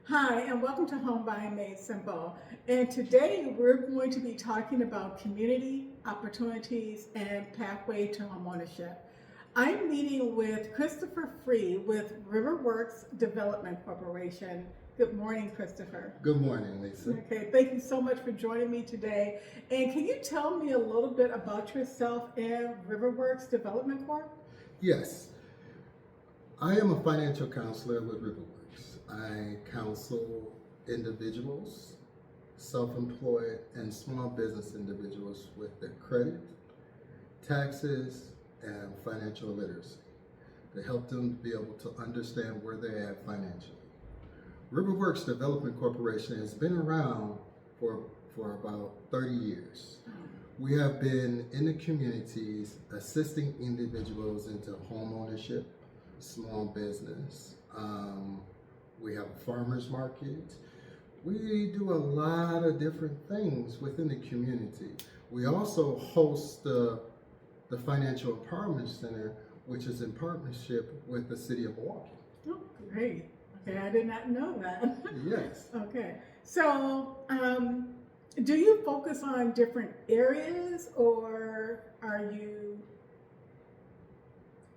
Hi, and welcome to Home Buying Made Simple. And today we're going to be talking about community opportunities and pathway to homeownership. I'm meeting with Christopher Free with Riverworks Development Corporation. Good morning, Christopher. Good morning, Lisa. Okay, thank you so much for joining me today. And can you tell me a little bit about yourself and Riverworks Development Corp? Yes, I am a financial counselor with Riverworks. I counsel individuals, self-employed, and small business individuals with their credit, taxes, and financial literacy to help them be able to understand where they're at financially. Riverworks Development Corporation has been around for about 30 years. We have been in the communities assisting individuals into homeownership, small business. We have a farmer's market. We do a lot of different things within the community. We also host the Financial Empowerment Center, which is in partnership with the City of Milwaukee. Oh, great. Okay, I did not know that. Yes. Okay, so do you focus on different areas, or are you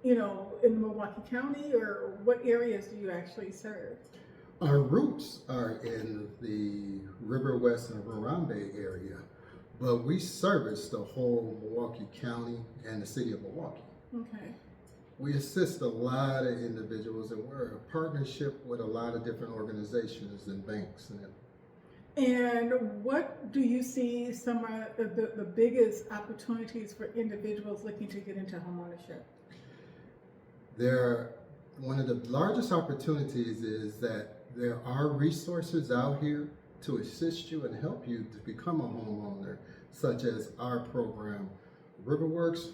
in Milwaukee County, or what areas do you actually serve? Our roots are in the River West and Harambe area, but we service the whole Milwaukee County and the City of Milwaukee. Okay. We assist a lot of individuals, and we're a partnership with a lot of different organizations and banks. And what do you see some of the biggest opportunities for individuals looking to get into homeownership? One of the largest opportunities is that there are resources out here to assist you and help you to become a homeowner, such as our program. Riverworks,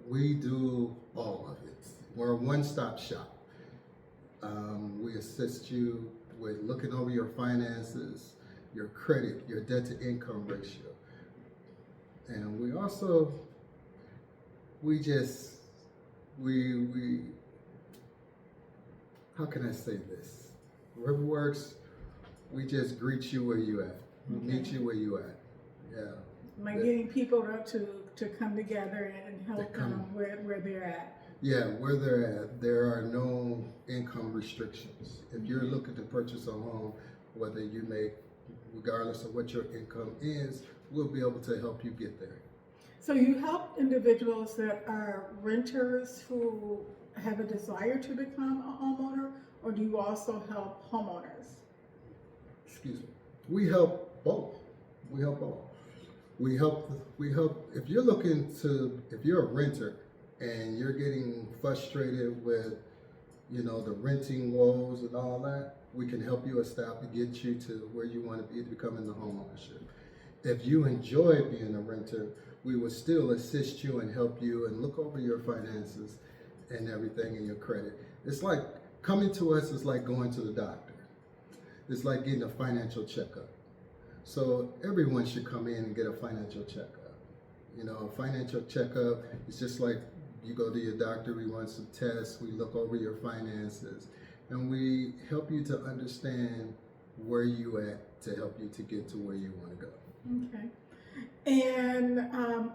we do all of it. We're a one-stop shop. We assist you with looking over your finances, your credit, your debt-to-income ratio. And we also, how can I say this? Riverworks, we just greet you where you at. We meet you where you at. Yeah. Like getting people to come together and help them where they're at. Yeah, where they're at. There are no income restrictions. If you're looking to purchase a home, whether you make, regardless of what your income is, we'll be able to help you get there. So you help individuals that are renters who have a desire to become a homeowner, or do you also help homeowners? Excuse me. We help both. We help both. We help, if you're a renter and you're getting frustrated with, the renting woes and all that, we can help you get you to where you want to be to become in the homeownership. If you enjoy being a renter, we will still assist you and help you and look over your finances and everything in your credit. It's like coming to us is like going to the doctor. It's like getting a financial checkup. So everyone should come in and get a financial checkup. A financial checkup is just like you go to your doctor, we run some tests, we look over your finances, and we help you to understand where you at to help you to get to where you want to go. Okay. And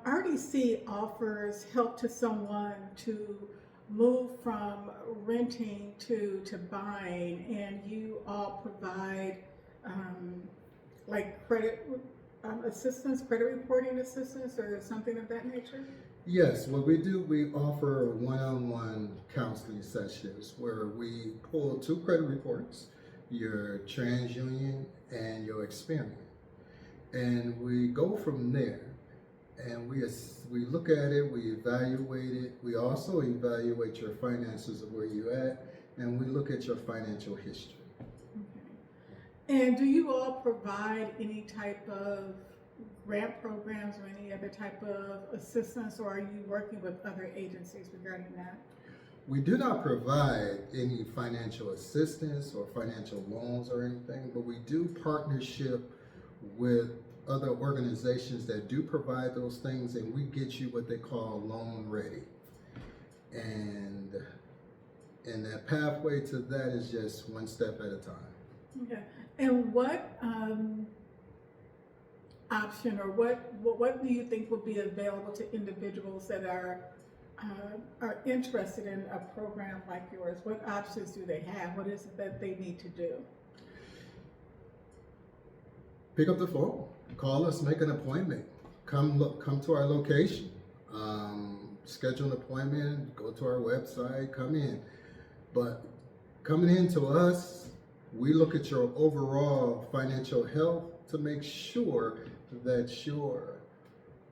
RDC offers help to someone to move from renting to buying, and you all provide like credit assistance, credit reporting assistance, or something of that nature? Yes, what we do, we offer one-on-one counseling sessions where we pull 2 credit reports, your TransUnion and your Experian. And we go from there, and we look at it, we evaluate it. We also evaluate your finances of where you're at, and we look at your financial history. Okay. And do you all provide any type of grant programs or any other type of assistance, or are you working with other agencies regarding that? We do not provide any financial assistance or financial loans or anything, but we do partnership with other organizations that do provide those things, and we get you what they call loan ready. And that pathway to that is just one step at a time. Okay. And what option or what do you think would be available to individuals that are interested in a program like yours? What options do they have? What is it that they need to do? Pick up the phone, call us, make an appointment, come to our location, schedule an appointment, go to our website, come in. But coming into us, we look at your overall financial health to make sure that you're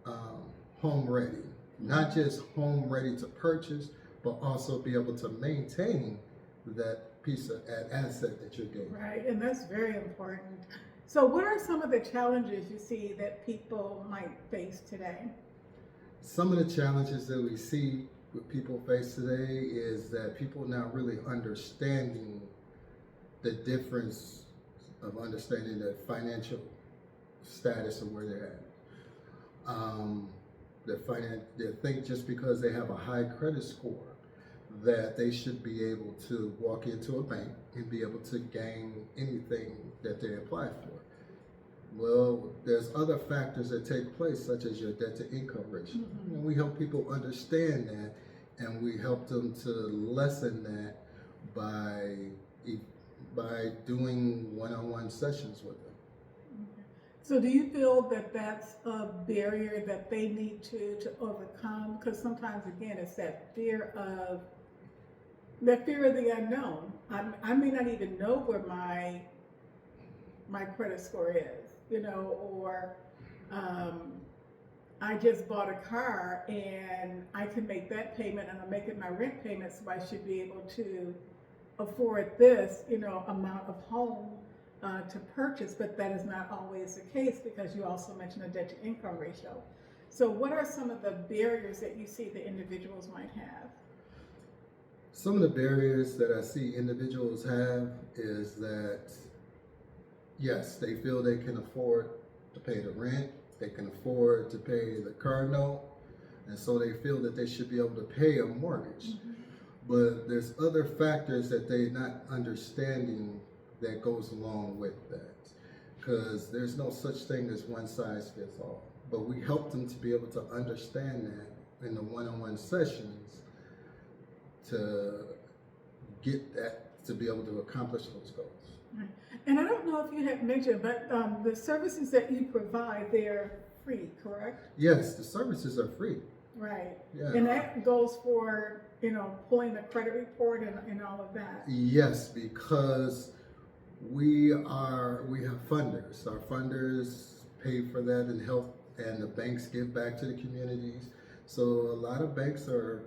home ready, not just home ready to purchase, but also be able to maintain that piece of that asset that you're getting. Right, and that's very important. So what are some of the challenges you see that people might face today? Some of the challenges that we see what people face today is that people not really understanding the difference of understanding the financial status of where they're at. They think just because they have a high credit score that they should be able to walk into a bank and be able to gain anything that they apply for. Well, there's other factors that take place, such as your debt to income ratio. Mm-hmm. And we help people understand that, and we help them to lessen that by doing one-on-one sessions with them. Okay. So do you feel that that's a barrier that they need to overcome? Because sometimes, again, it's that fear of the unknown. I may not even know where my credit score is, or I just bought a car and I can make that payment and I'm making my rent payment, so I should be able to afford this, amount of home to purchase, but that is not always the case because you also mentioned a debt to income ratio. So what are some of the barriers that you see that individuals might have? Some of the barriers that I see individuals have is that, yes, they feel they can afford to pay the rent, they can afford to pay the car note, and so they feel that they should be able to pay a mortgage. Mm-hmm. But there's other factors that they're not understanding that goes along with that, because there's no such thing as one size fits all. But we help them to be able to understand that in the one-on-one sessions to get that, to be able to accomplish those goals. Right. And I don't know if you had mentioned, but the services that you provide, they're free, correct? Yes, the services are free. Right. Yeah. And that goes for, pulling the credit report and all of that. Yes, because we have funders. Our funders pay for that and help, and the banks give back to the communities. So a lot of banks are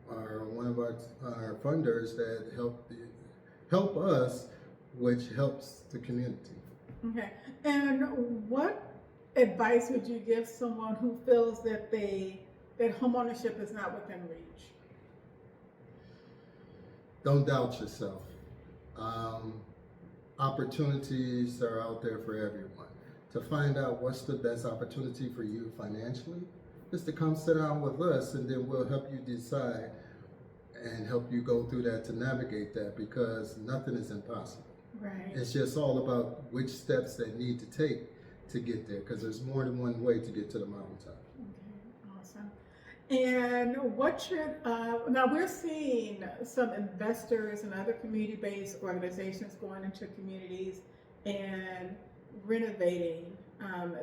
one of our funders that help us, which helps the community. Okay. And what advice would you give someone who feels that homeownership is not within reach? Don't doubt yourself. Opportunities are out there for everyone. To find out what's the best opportunity for you financially is to come sit down with us, and then we'll help you decide and help you go through that to navigate that, because nothing is impossible. Right. It's just all about which steps they need to take to get there, because there's more than one way to get to the mountaintop. Okay, awesome. And what should, now we're seeing some investors and other community-based organizations going into communities and renovating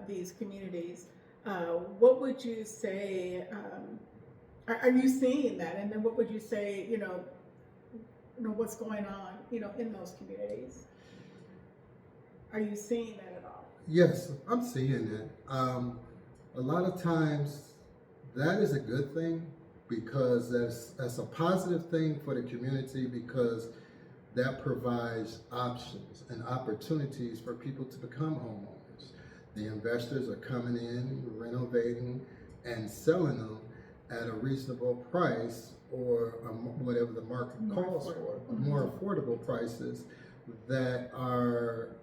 these communities. What would you say, are you seeing that? And then what would you say, what's going on, in those communities? Are you seeing that at all? Yes, I'm seeing that. A lot of times that is a good thing, because that's a positive thing for the community, because that provides options and opportunities for people to become homeowners. The investors are coming in, renovating, and selling them at a reasonable price, or whatever the market calls for, more affordable prices that are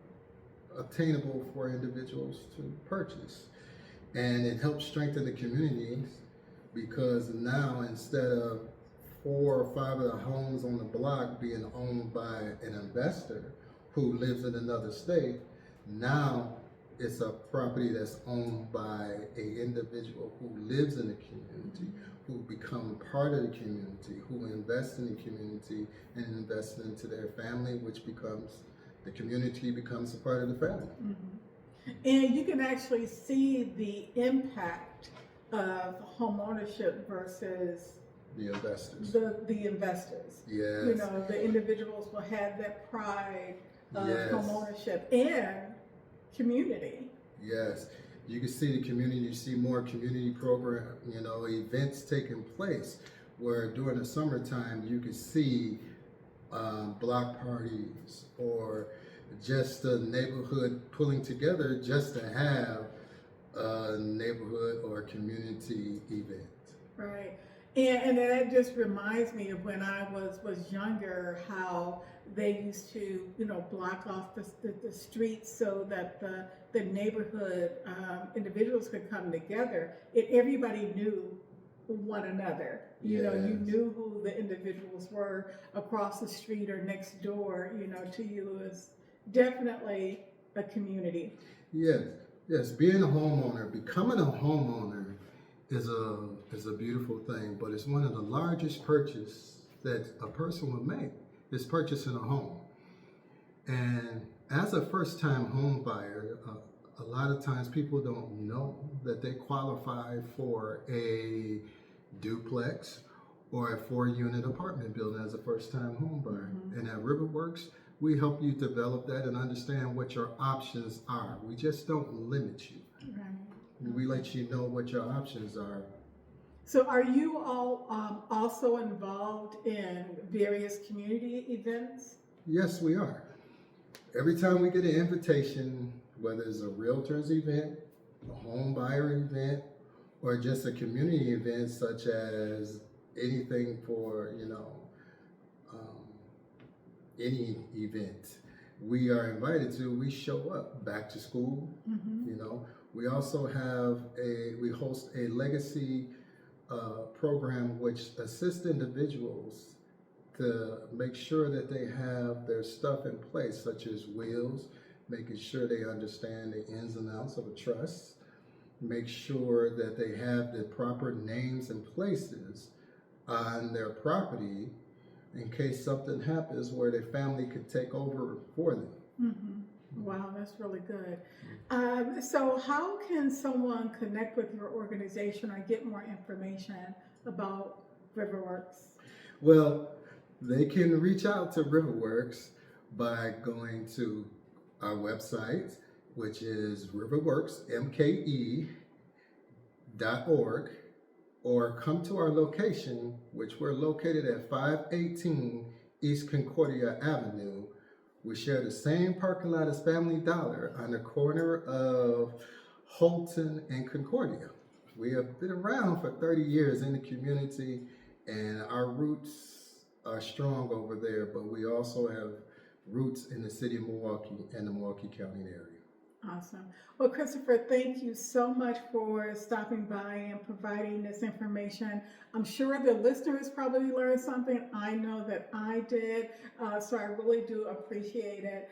obtainable for individuals to purchase. And it helps strengthen the communities, because now instead of 4 or 5 of the homes on the block being owned by an investor, who lives in another state. Now it's a property that's owned by a individual who lives in the community, who become part of the community, who invest in the community and invest into their family, which becomes, the community becomes a part of the family. And you can actually see the impact of home ownership versus The investors. the investors. Yes. You know, the individuals will have that pride of Yes. home ownership and community. Yes, you can see the community, you see more community program, events taking place where during the summertime you can see block parties or just the neighborhood pulling together just to have a neighborhood or community event. Right. And that just reminds me of when I was younger, how they used to, block off the streets so that the neighborhood individuals could come together. Everybody knew one another. You knew who the individuals were across the street or next door, to you. It was definitely a community. Yes, being a homeowner, becoming a homeowner is a beautiful thing, but it's one of the largest purchases that a person would make, is purchasing a home. And as a first-time home buyer, a lot of times people don't know that they qualify for a duplex or a 4-unit apartment building as a first-time home buyer. And at Riverworks, we help you develop that and understand what your options are. We just don't limit you. Right. We let you know what your options are. So are you all also involved in various community events? Yes, we are. Every time we get an invitation, whether it's a realtor's event, a home buyer event, or just a community event such as anything for, any event we are invited to, we show up. Back to school, We also we host a legacy program which assists individuals to make sure that they have their stuff in place, such as wills, making sure they understand the ins and outs of a trust, make sure that they have the proper names and places on their property in case something happens where their family could take over for them. Wow, that's really good. So how can someone connect with your organization or get more information about Riverworks? Well, they can reach out to Riverworks by going to our website, which is riverworksmke.org, or come to our location, which we're located at 518 East Concordia Avenue. We share the same parking lot as Family Dollar on the corner of Holton and Concordia. We have been around for 30 years in the community, and our roots are strong over there, but we also have roots in the city of Milwaukee and the Milwaukee County area. Awesome. Well, Christopher, thank you so much for stopping by and providing this information. I'm sure the listeners probably learned something. I know that I did, so I really do appreciate it.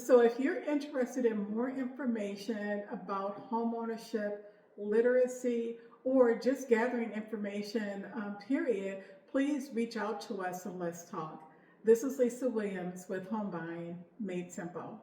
So if you're interested in more information about homeownership, literacy, or just gathering information, period, please reach out to us and let's talk. This is Lisa Williams with Home Buying Made Simple.